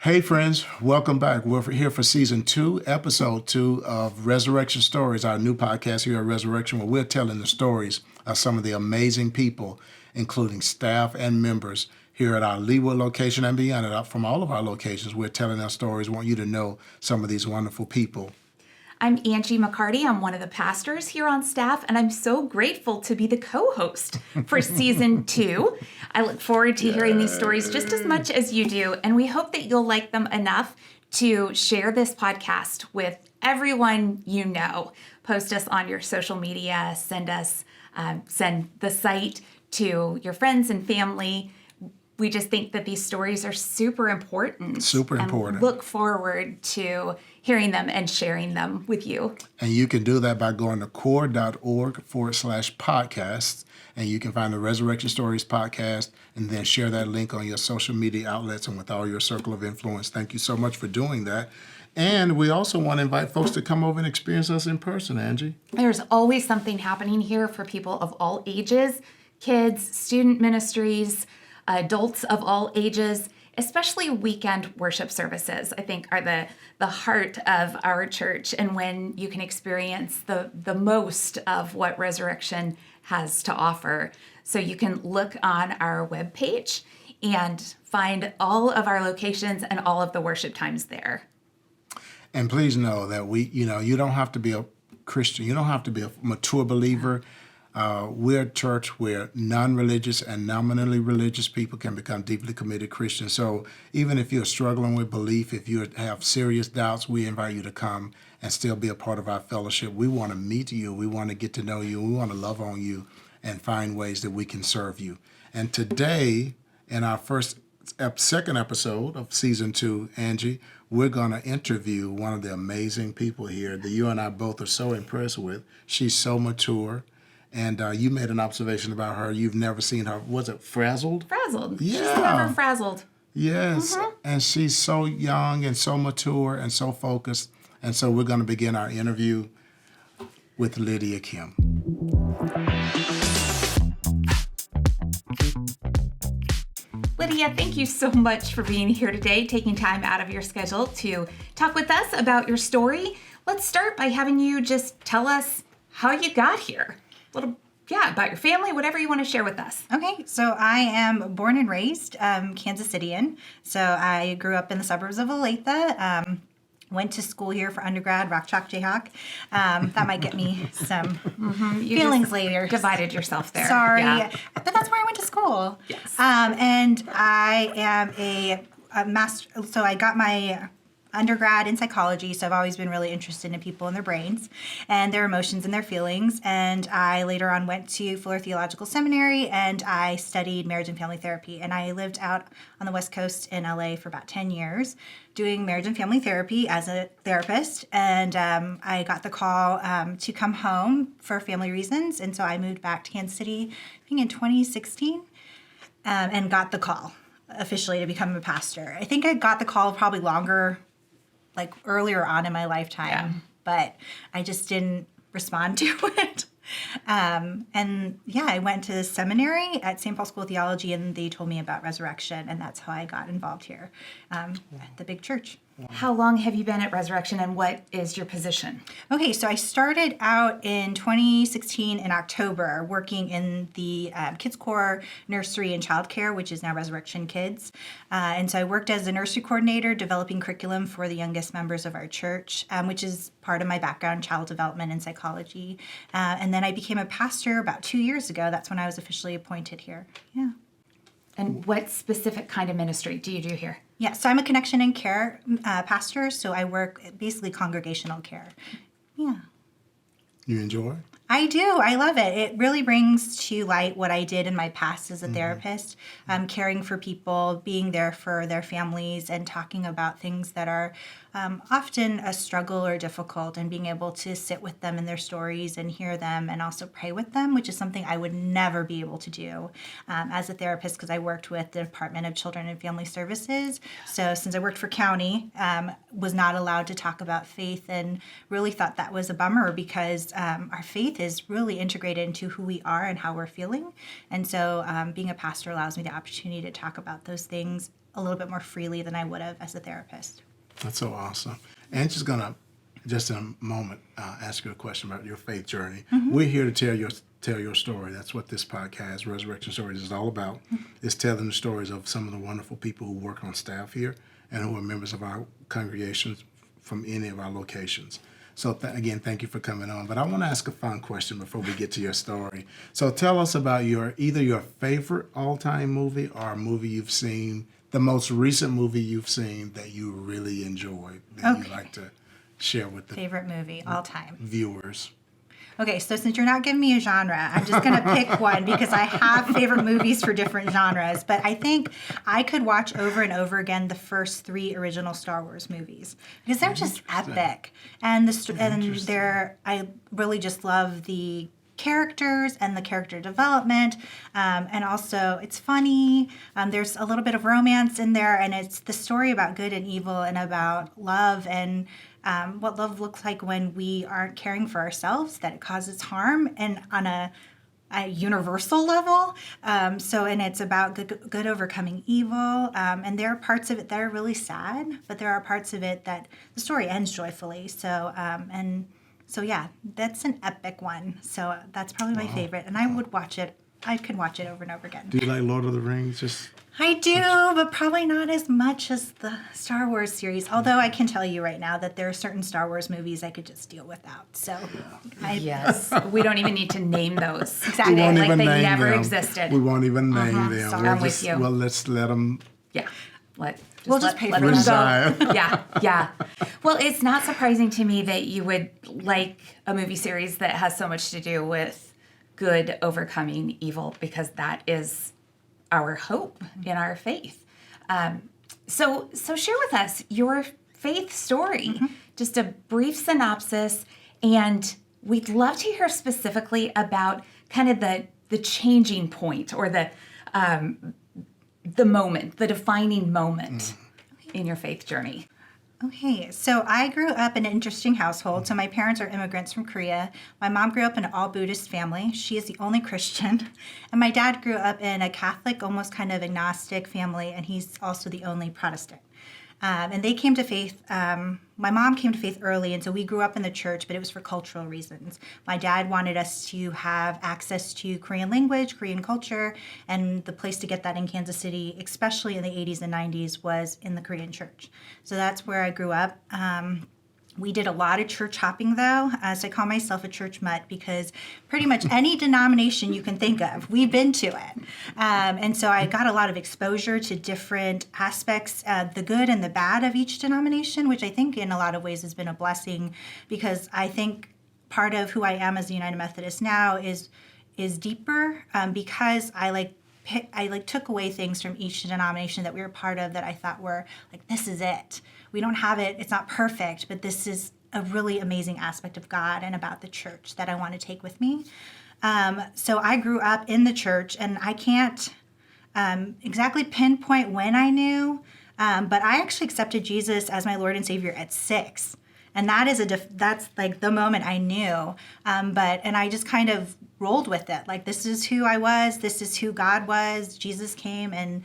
Hey friends, welcome back. We're here for season 2, episode 2 of Resurrection Stories, our new podcast here at Resurrection, where we're telling the stories of some of the amazing people, including staff and members here at our Leawood location and beyond it. From all of our locations, we're telling our stories. We want you to know some of these wonderful people. I'm Angie McCarty. I'm one of the pastors here on staff, and I'm so grateful to be the co-host for season 2. I look forward to hearing these stories just as much as you do, and we hope that you'll like them enough to share this podcast with everyone you know. Post us on your social media, send the site to your friends and family. We just think that these stories are super important. Super important. And look forward to hearing them and sharing them with you. And you can do that by going to core.org/podcasts, and you can find the Resurrection Stories podcast and then share that link on your social media outlets and with all your circle of influence. Thank you so much for doing that. And we also want to invite folks to come over and experience us in person, Angie. There's always something happening here for people of all ages, kids, student ministries, adults of all ages. Especially weekend worship services, I think, are the heart of our church, and when you can experience the most of what Resurrection has to offer. So you can look on our webpage and find all of our locations and all of the worship times there. And please know that you don't have to be a Christian. You don't have to be a mature believer. We're a church where non-religious and nominally religious people can become deeply committed Christians. So even if you're struggling with belief, if you have serious doubts, we invite you to come and still be a part of our fellowship. We want to meet you. We want to get to know you. We want to love on you and find ways that we can serve you. And today, in our second episode of season 2, Angie, we're going to interview one of the amazing people here that you and I both are so impressed with. She's so mature. And you made an observation about her. You've never seen her. Was it frazzled? Frazzled. Yeah. She's never frazzled. Yes. Mm-hmm. And she's so young and so mature and so focused. And so we're going to begin our interview with Lydia Kim. Lydia, thank you so much for being here today, taking time out of your schedule to talk with us about your story. Let's start by having you just tell us how you got here. About your family, whatever you want to share with us. Okay, so I am born and raised Kansas Cityan. So I grew up in the suburbs of Olathe. Went to school here for undergrad, Rock Chalk Jayhawk. That might get me some feelings later. Divided yourself there. Sorry, but that's where I went to school. Yes. And I am a master. So I got my undergrad in psychology, so I've always been really interested in people and their brains and their emotions and their feelings. And I later on went to Fuller Theological Seminary and I studied marriage and family therapy. And I lived out on the West Coast in LA for about 10 years doing marriage and family therapy as a therapist. And I got the call to come home for family reasons. And so I moved back to Kansas City, I think in 2016, and got the call officially to become a pastor. I think I got the call probably earlier on in my lifetime, but I just didn't respond to it. I went to seminary at St. Paul School of Theology, and they told me about Resurrection, and that's how I got involved here at the big church. How long have you been at Resurrection, and what is your position? Okay, so I started out in 2016 in October working in the Kids Corps Nursery and Childcare, which is now Resurrection Kids. And so I worked as a nursery coordinator, developing curriculum for the youngest members of our church, which is part of my background, child development and psychology. And then I became a pastor about 2 years ago. That's when I was officially appointed here. Yeah. And what specific kind of ministry do you do here? Yeah, so I'm a connection and care pastor, so I work basically congregational care. Yeah. You enjoy it? I do. I love it. It really brings to light what I did in my past as a therapist, caring for people, being there for their families, and talking about things that are often a struggle or difficult, and being able to sit with them in their stories and hear them and also pray with them, which is something I would never be able to do as a therapist because I worked with the Department of Children and Family Services. So since I worked for county, was not allowed to talk about faith, and really thought that was a bummer because our faith is really integrated into who we are and how we're feeling. And so being a pastor allows me the opportunity to talk about those things a little bit more freely than I would have as a therapist. That's so awesome. And just gonna, just in a moment, ask you a question about your faith journey. We're here to tell your story. That's what this podcast, Resurrection Stories, is all about. It's telling the stories of some of the wonderful people who work on staff here and who are members of our congregations from any of our locations. So again, thank you for coming on. But I want to ask a fun question before we get to your story. So tell us about either your favorite all-time movie or a movie you've seen, the most recent movie you've seen that you really enjoyed, that you'd like to share with the Favorite movie all time. viewers. Okay, so since you're not giving me a genre, I'm just going to pick one because I have favorite movies for different genres. But I think I could watch over and over again the first 3 original Star Wars movies because they're just epic. And I really just love the characters and the character development, and also it's funny. There's a little bit of romance in there, and it's the story about good and evil and about love and what love looks like when we aren't caring for ourselves, that it causes harm, and on a universal level. And it's about good overcoming evil. And there are parts of it that are really sad, but there are parts of it that the story ends joyfully. So yeah, that's an epic one. So that's probably my favorite, and I would watch it. I could watch it over and over again. Do you like Lord of the Rings? I do, but probably not as much as the Star Wars series. Although I can tell you right now that there are certain Star Wars movies I could just deal without. So, Yes, we don't even need to name those. Exactly. We won't Like even they name never them. existed. We won't even name them. Sorry. I'm with you. Well, let's let them. Yeah. We'll just pay for them them. go. Yeah. Well, it's not surprising to me that you would like a movie series that has so much to do with good overcoming evil, because that is our hope in our faith. So share with us your faith story, just a brief synopsis, and we'd love to hear specifically about kind of the changing point or the moment, the defining moment in your faith journey. Okay, so I grew up in an interesting household. So my parents are immigrants from Korea. My mom grew up in an all-Buddhist family. She is the only Christian. And my dad grew up in a Catholic, almost kind of agnostic family, and he's also the only Protestant. And they came to faith. My mom came to faith early, and so we grew up in the church, but it was for cultural reasons. My dad wanted us to have access to Korean language, Korean culture, and the place to get that in Kansas City, especially in the 80s and 90s, was in the Korean church. So that's where I grew up. We did a lot of church hopping, though, so I call myself a church mutt because pretty much any denomination you can think of, we've been to it. And so I got a lot of exposure to different aspects, the good and the bad of each denomination, which I think in a lot of ways has been a blessing, because I think part of who I am as a United Methodist now is deeper, because I took away things from each denomination that we were part of that I thought were like, this is it. We don't have it. It's not perfect, but this is a really amazing aspect of God and about the church that I want to take with me. So I grew up in the church, and I can't exactly pinpoint when I knew, but I actually accepted Jesus as my Lord and Savior at 6. And that is that's like the moment I knew. And I just kind of rolled with it. Like, this is who I was. This is who God was. Jesus came and,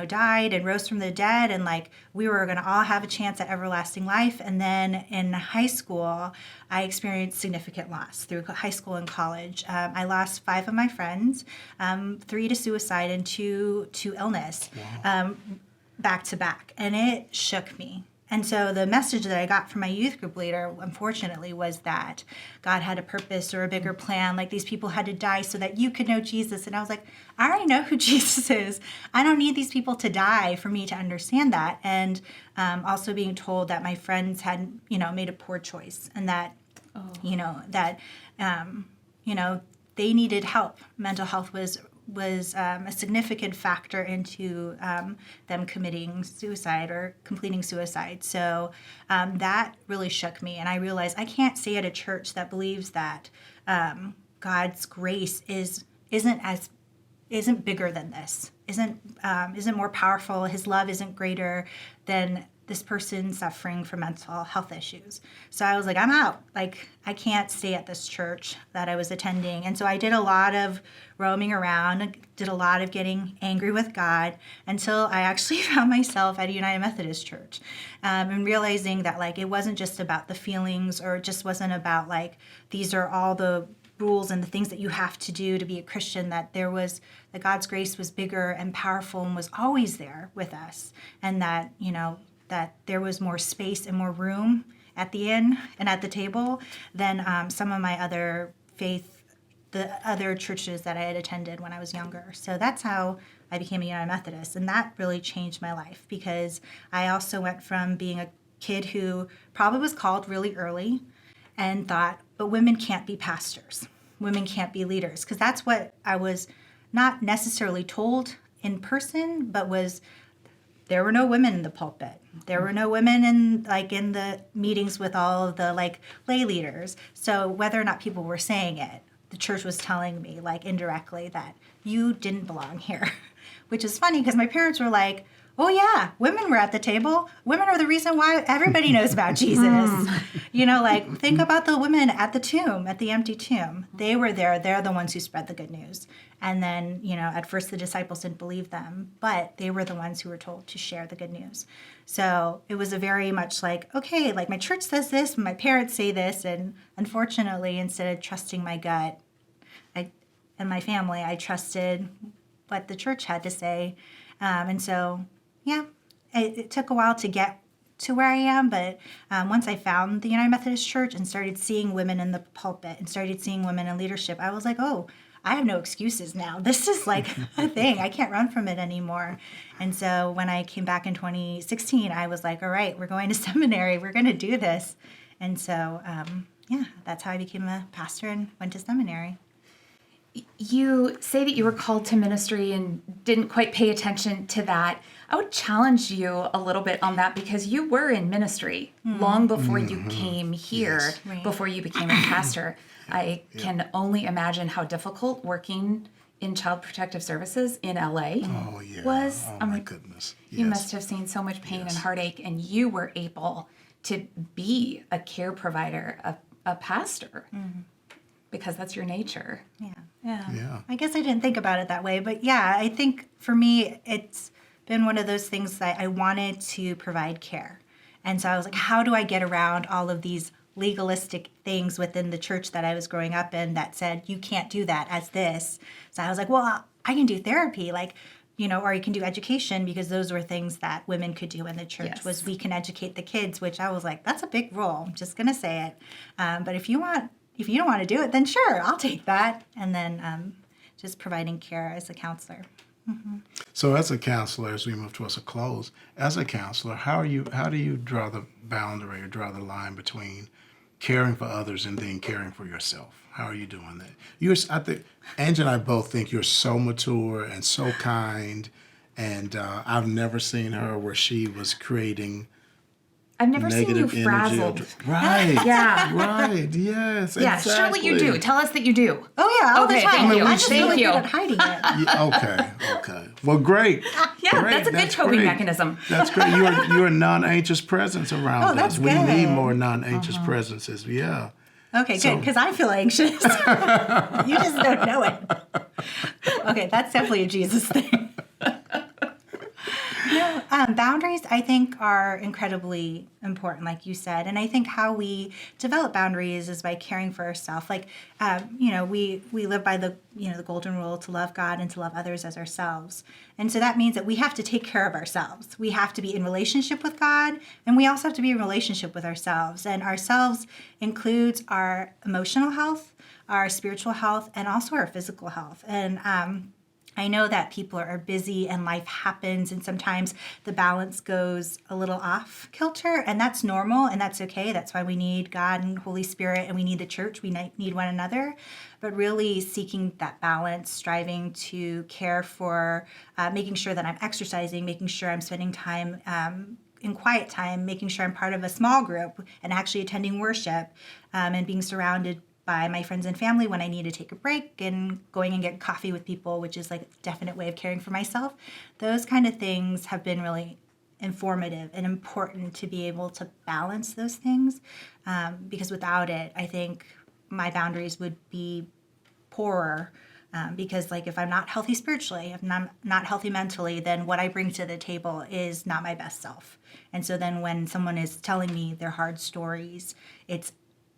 died and rose from the dead. And like, we were going to all have a chance at everlasting life. And then in high school, I experienced significant loss through high school and college. I lost 5 of my friends, 3 to suicide and 2 to illness, back to back. And it shook me. And so the message that I got from my youth group leader, unfortunately, was that God had a purpose or a bigger plan. Like, these people had to die so that you could know Jesus. And I was like, I already know who Jesus is. I don't need these people to die for me to understand that. And also being told that my friends had, made a poor choice, and that, they needed help. Mental health was a significant factor into them committing suicide or completing suicide. So that really shook me, and I realized I can't stay at a church that believes that God's grace isn't bigger than this, isn't more powerful. His love isn't greater than this person suffering from mental health issues. So I was like, I'm out. Like, I can't stay at this church that I was attending. And so I did a lot of roaming around, did a lot of getting angry with God until I actually found myself at a United Methodist Church, and realizing that, like, it wasn't just about the feelings, or it just wasn't about, like, these are all the rules and the things that you have to do to be a Christian, that God's grace was bigger and powerful and was always there with us. And that, that there was more space and more room at the inn and at the table than some of my other the other churches that I had attended when I was younger. So that's how I became a United Methodist. And that really changed my life, because I also went from being a kid who probably was called really early and thought, but women can't be pastors. Women can't be leaders. Because that's what I was not necessarily told in person, but there were no women in the pulpit. There were no women in the meetings with all of the lay leaders. So whether or not people were saying it, the church was telling me indirectly that you didn't belong here, which is funny because my parents were like, oh yeah, women were at the table. Women are the reason why everybody knows about Jesus. Think about the women at the tomb, at the empty tomb. They were there. They're the ones who spread the good news. And then, at first the disciples didn't believe them, but they were the ones who were told to share the good news. So it was a very much okay, my church says this, my parents say this. And unfortunately, instead of trusting my gut and my family, I trusted what the church had to say. And so, yeah, it took a while to get to where I am, but once I found the United Methodist Church and started seeing women in the pulpit and started seeing women in leadership, I was like, oh, I have no excuses now. This is a thing. I can't run from it anymore. And so when I came back in 2016, I was like, all right, we're going to seminary. We're going to do this. And so, that's how I became a pastor and went to seminary. You say that you were called to ministry and didn't quite pay attention to that. I would challenge you a little bit on that, because you were in ministry long before you came here, Right. before you became a pastor. I can only imagine how difficult working in Child Protective Services in LA was. Oh, my goodness. Yes. You must have seen so much pain and heartache, and you were able to be a care provider, a pastor, because that's your nature. Yeah. I guess I didn't think about it that way, but yeah, I think for me, it's been one of those things that I wanted to provide care. And so I was like, how do I get around all of these legalistic things within the church that I was growing up in that said, you can't do that as this. So I was like, well, I can do therapy, or you can do education, because those were things that women could do in the church, was we can educate the kids, which I was like, that's a big role. I'm just going to say it. But if you don't want to do it, then sure, I'll take that. And then just providing care as a counselor. Mm-hmm. So as a counselor, as we move towards a close, as a counselor, how do you draw the boundary or draw the line between caring for others and then caring for yourself? How are you doing that? I think Angie and I both think you're so mature and so kind, and I've never seen her where she was creating I've never seen you negative energy. Frazzled. Right. Yeah. Right. Yes. Yeah, exactly. surely you do. Tell us that you do. Oh yeah, all Okay, the time. thank you. I'm just Thank really you. good at hiding it. Yeah, okay. Well, great. Yeah, Great. that's a good coping great. mechanism. That's great. You're a non-anxious presence around us. that's We good. need more non-anxious presences. Yeah. Okay, good, because I feel anxious. You just don't know it. Okay, that's definitely a Jesus thing. Boundaries, I think, are incredibly important, like you said. And I think how we develop boundaries is by caring for ourselves. We live by the golden rule to love God and to love others as ourselves. And so that means that we have to take care of ourselves. We have to be in relationship with God, and we also have to be in relationship with ourselves. And ourselves includes our emotional health, our spiritual health, and also our physical health. And I know that people are busy and life happens, and sometimes the balance goes a little off kilter, and that's normal and that's okay. That's why we need God and Holy Spirit, and we need the church. We need one another, but really seeking that balance, striving to care for, making sure that I'm exercising, making sure I'm spending time in quiet time, making sure I'm part of a small group and actually attending worship, and being surrounded by my friends and family when I need to take a break, and going and get coffee with people, which is a definite way of caring for myself. Those kind of things have been really informative and important to be able to balance those things, because without it, I think my boundaries would be poorer. Because like if I'm not healthy spiritually, if I'm not healthy mentally, then what I bring to the table is not my best self. And so then when someone is telling me their hard stories, it's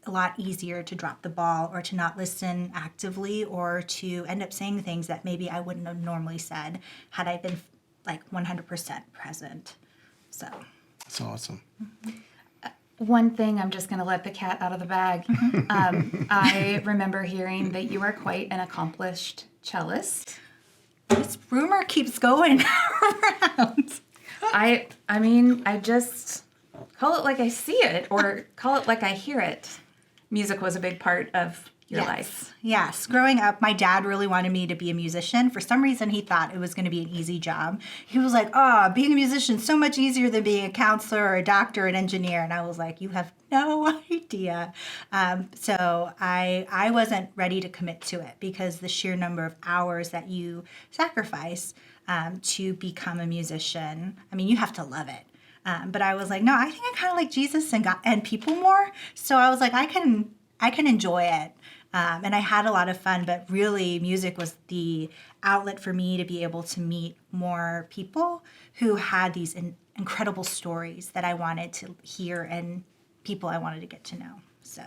a lot easier to drop the ball or to not listen actively or to end up saying things that maybe I wouldn't have normally said had I been like 100% present. So That's awesome. One thing, I'm just going to let the cat out of the bag. I remember hearing that you are quite an accomplished cellist. this rumor keeps going around. I mean, I just call it like I see it or call it like I hear it. Music was a big part of your life. Yes. Growing up, my dad really wanted me to be a musician. For some reason, he thought it was going to be an easy job. He was like, oh, being a musician is so much easier than being a counselor or a doctor or an engineer. And I was like, you have no idea. So I wasn't ready to commit to it because the sheer number of hours that you sacrifice to become a musician, I mean, you have to love it. But I was like, no, I think I kind of like Jesus and God and people more. So I was like, I can enjoy it. And I had a lot of fun, but really music was the outlet for me to be able to meet more people who had these incredible stories that I wanted to hear and people I wanted to get to know. So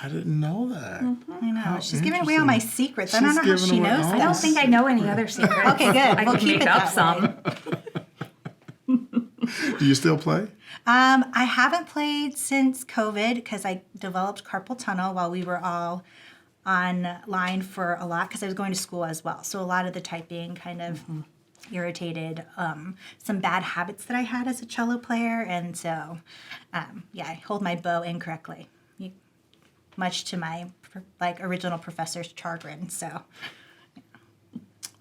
I didn't know that. I know. How She's giving away all my interesting. secrets. I don't know how She's she giving away knows all I that. don't think I know any other secrets. Okay, good. I We'll can keep make it up that way. some. Do you still play? I haven't played since COVID because I developed carpal tunnel while we were all online for a lot because I was going to school as well. So a lot of the typing kind of irritated some bad habits that I had as a cello player. And so, I hold my bow incorrectly, much to my original professor's chagrin. So.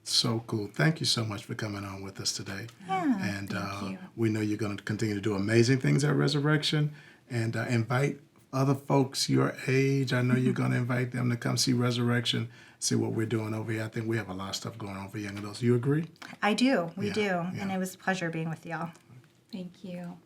So cool. Thank you so much for coming on with us today. Yeah, and you. we know you're going to continue to do amazing things at Resurrection and invite other folks your age. I know you're going to invite them to come see Resurrection, see what we're doing over here. I think we have a lot of stuff going on for young adults. You agree? I do. We Yeah, do. yeah. And it was a pleasure being with y'all. Thank you.